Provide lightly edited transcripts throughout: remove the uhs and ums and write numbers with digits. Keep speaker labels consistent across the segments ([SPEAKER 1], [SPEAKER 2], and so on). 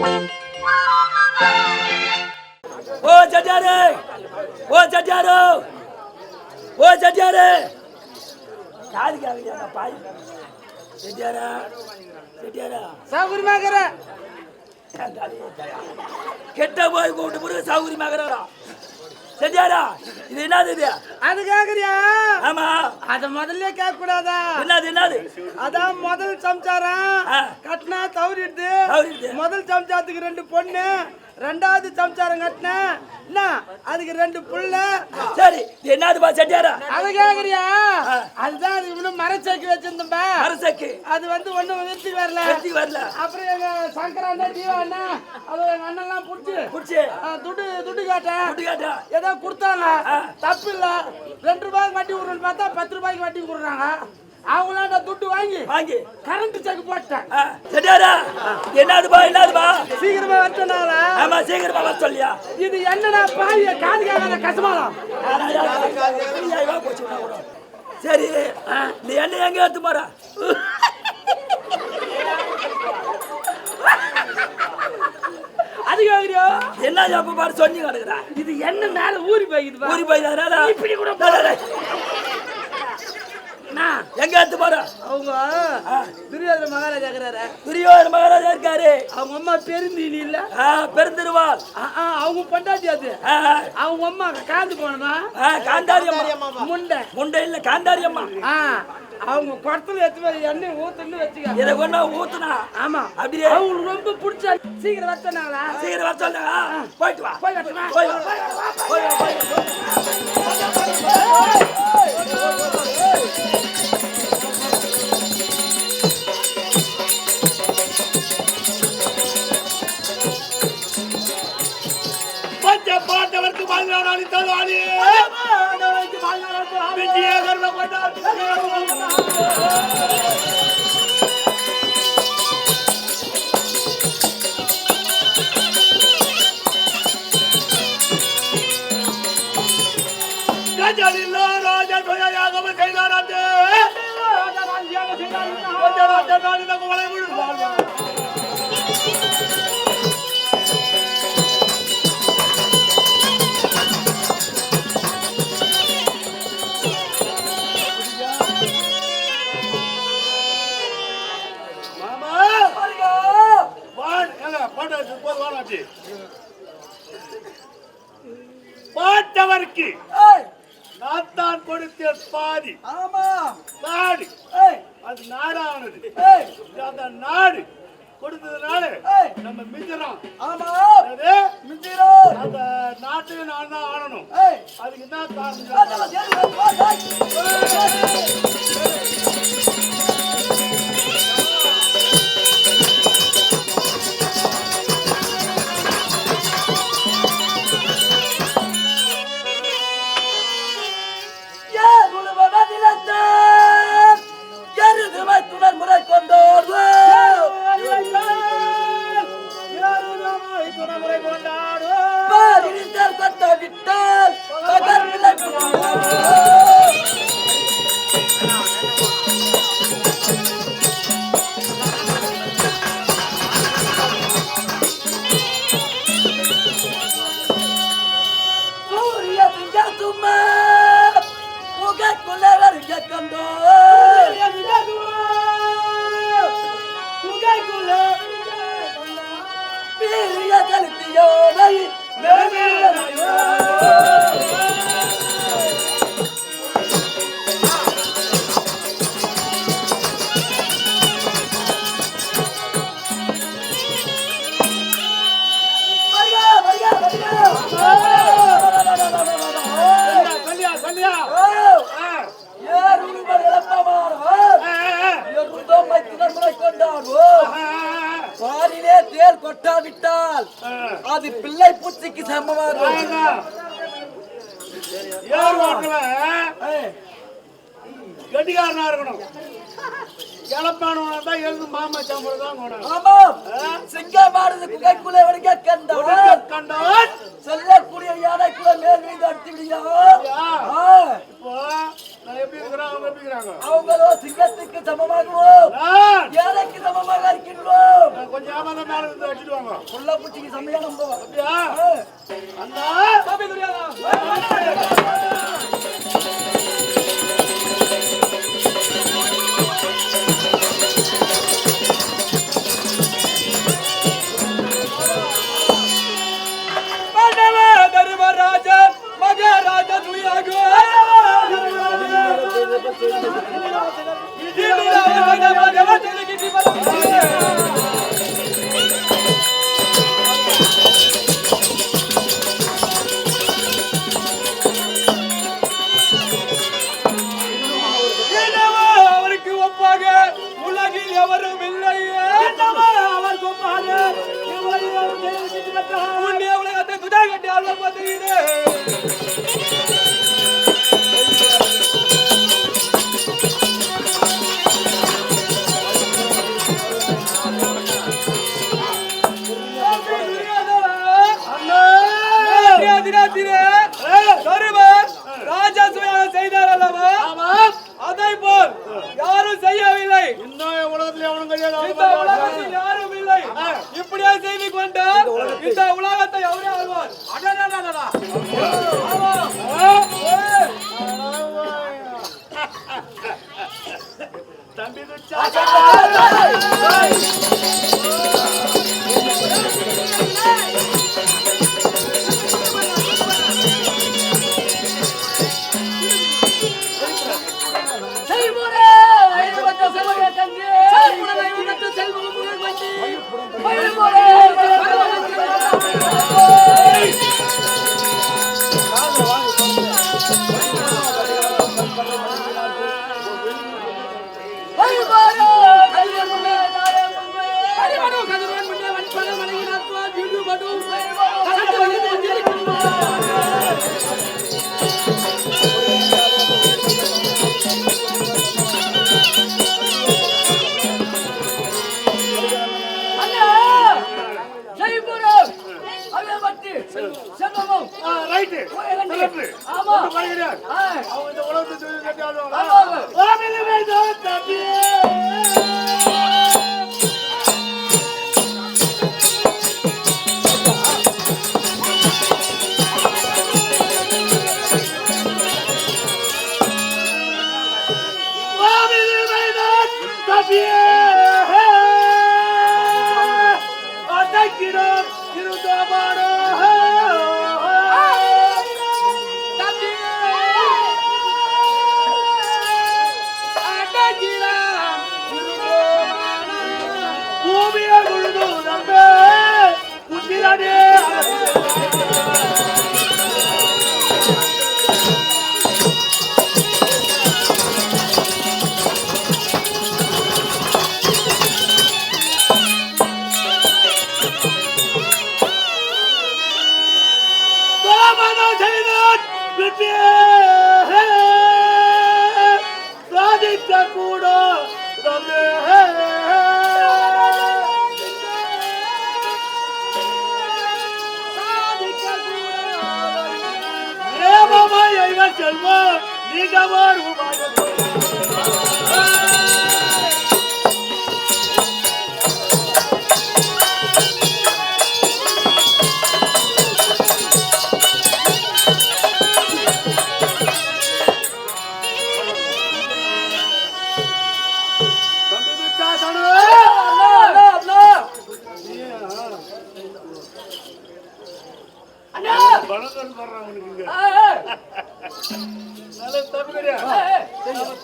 [SPEAKER 1] ஓ சட்டியாரு, ஓ சட்டியாரு, ஓ சட்டியாரு, காது கேட்கலையா பாய்? செட்டியாரா, செட்டியாரா,
[SPEAKER 2] சௌகரியமாகிற
[SPEAKER 1] கெட்ட போய் கூப்பிட்டு பிறகு சௌகரியமாகிறாரா? செட்டியாரா, இது என்னது இது?
[SPEAKER 2] அது கேக்குறியா?
[SPEAKER 1] ஆமா,
[SPEAKER 2] அத முதல்ல கேட்க கூடாதா?
[SPEAKER 1] என்னது என்னது?
[SPEAKER 2] அதான் முதல் சம்சாரம் கட்டினா தவறிடுது. முதல் சம்சாரத்துக்கு 2 பொண்ணு, 2வது சம்சாரம் கட்டினா என்ன அதுக்கு 2 புள்ள.
[SPEAKER 1] சரி, என்னதுப்பா செட்டியாரா?
[SPEAKER 2] அத கேக்குறியா? அதுதான் அது இன்னும் மரச்சேக்கு வச்சிருந்தோம்பா.
[SPEAKER 1] மரச்சேக்கு
[SPEAKER 2] அது வந்து ஒண்ணு நிறுத்தி வரல. அப்புறம் எங்க சங்கரா அண்ணா, ஜீவா அண்ணா, அது எங்க அண்ணெல்லாம் புடிச்சு துட்டு கேட்டேன். ஏதோ கொடுத்தாங்க, தப்பு இல்ல. 2 ரூபாய்க்கு வட்டி விடுறேன்னு பார்த்தா 10 ரூபாய்க்கு வட்டி கொடுறாங்க. அவங்கள துட்டு வாங்கி கரண்ட் செக் போட்டேன்.
[SPEAKER 1] செட்டியாரா, என்னதுப்பா என்னதுப்பா?
[SPEAKER 2] சீக்கிரமா வரச்சனால.
[SPEAKER 1] ஆமா, சீக்கிரமா வர சொல்லியா?
[SPEAKER 2] இது என்னடா பாய் காது கேட்காத கசமாலாம்.
[SPEAKER 1] சரி, நீ என்ன எங்க எடுத்து போற?
[SPEAKER 2] அது கேக்குறியோ?
[SPEAKER 1] என்ன அப்ப பாரு சொல்லி கிடக்குறா.
[SPEAKER 2] இது என்ன மேல ஊறி போய்க்குது.
[SPEAKER 1] ஊறி போய்தாரா?
[SPEAKER 2] இப்படி கூட
[SPEAKER 1] எங்க எடுத்து போற?
[SPEAKER 2] அவங்க துரியோதன மகாராஜா இருக்கிறாரு.
[SPEAKER 1] துரியோதன மகாராஜா இருக்காரு.
[SPEAKER 2] அவங்க அம்மா பெருந்தீனி இல்ல,
[SPEAKER 1] பெருந்திருவாள்.
[SPEAKER 2] அவங்க பொண்டாட்டி. அது அவங்க அம்மா காந்து போனமா
[SPEAKER 1] காந்தாரி அம்மா. முண்டை இல்ல, காந்தாரி அம்மா.
[SPEAKER 2] அவங்க குடத்துல எடுத்து எண்ணெய் ஊத்துன்னு வச்சுக்க.
[SPEAKER 1] இதை கொண்டா ஊத்துனா?
[SPEAKER 2] ஆமா.
[SPEAKER 1] அப்படியே
[SPEAKER 2] அவங்களுக்கு ரொம்ப பிடிச்ச. சீக்கிரம் வர சொன்னாங்களா?
[SPEAKER 1] சீக்கிரம் வர சொன்னாங்க. போயிட்டு வா.
[SPEAKER 2] போய் வரட்டுமா?
[SPEAKER 1] பார்த்தவருக்கு வாழ்நாளி தருவாளி ராஜன் செய்தாராட்டு பார்த்தவருக்கு நான் தான் கொடுத்த பாதி.
[SPEAKER 2] ஆமா,
[SPEAKER 1] நாடு அது நாடானது. அந்த நாடு கொடுத்ததுனால நம்ம மிஞ்சிரோம்.
[SPEAKER 2] ஆமா,
[SPEAKER 1] அந்த நாட்டுக்கு நான் தான் ஆடணும். அதுக்கு தான் காரணம். முறை கொண்டோர் விட்டால் சூரிய சும்மா புகைக்குள்ள வருக கொண்டோ பாரிலே தேர் கொட்டாவிட்டால் அது பிள்ளை பூச்சிக்கு சமமாகும். கட்டிக்காரனா இருக்கணும். இழப்பானவனா எழுந்து மாமா சாம்பல் சிங்கமானது குகைக்குள்ளே வடிக்க கண்டான் செல்லக்கூடிய யானைக்குள்ள மேல் மீது அடித்து விடியா. அவங்களோ சிங்கத்துக்கு சமமாகுவோம், யானைக்கு சமமாக இருக்கின்றோம். கொஞ்சம் மேல இருந்து அடிச்சுடுவாங்க. புள்ள பூச்சிக்கு செம்மையா நம்புவோம்.
[SPEAKER 2] அப்படியா? அண்ணா பாபி துரியாதா அவருக்கு ஒப்பாக உலகில் எவரும் இல்லை. அவருக்கு ஒப்பாக புண்ணிய உலகத்தை துதா கட்டி ஆழ்வ பார்த்துகிறேன். ராஜா செய்தார் அல்லவா? அதை போல் யாரும் செய்யவில்லை. இந்த உலகத்தில் யாரும் இல்லை. இப்படியே செய்து கொண்டால் இந்த உலகத்தை அவரே ஆழ்வார். தம்பி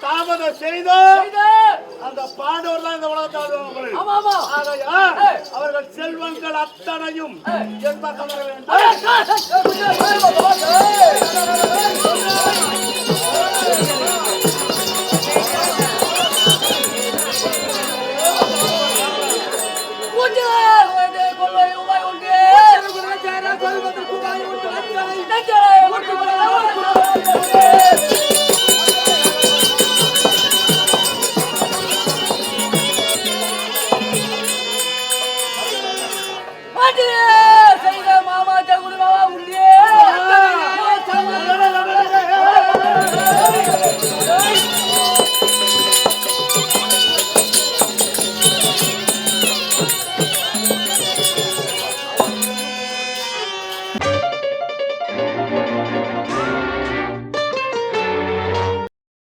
[SPEAKER 2] தாமதம் செய்த அந்த பாண்டவர்கள் இந்த உலகத்தால் அவர்கள் செல்வங்கள் அத்தனையும் என் பக்கம் வர வேண்டும்.
[SPEAKER 1] Yeah!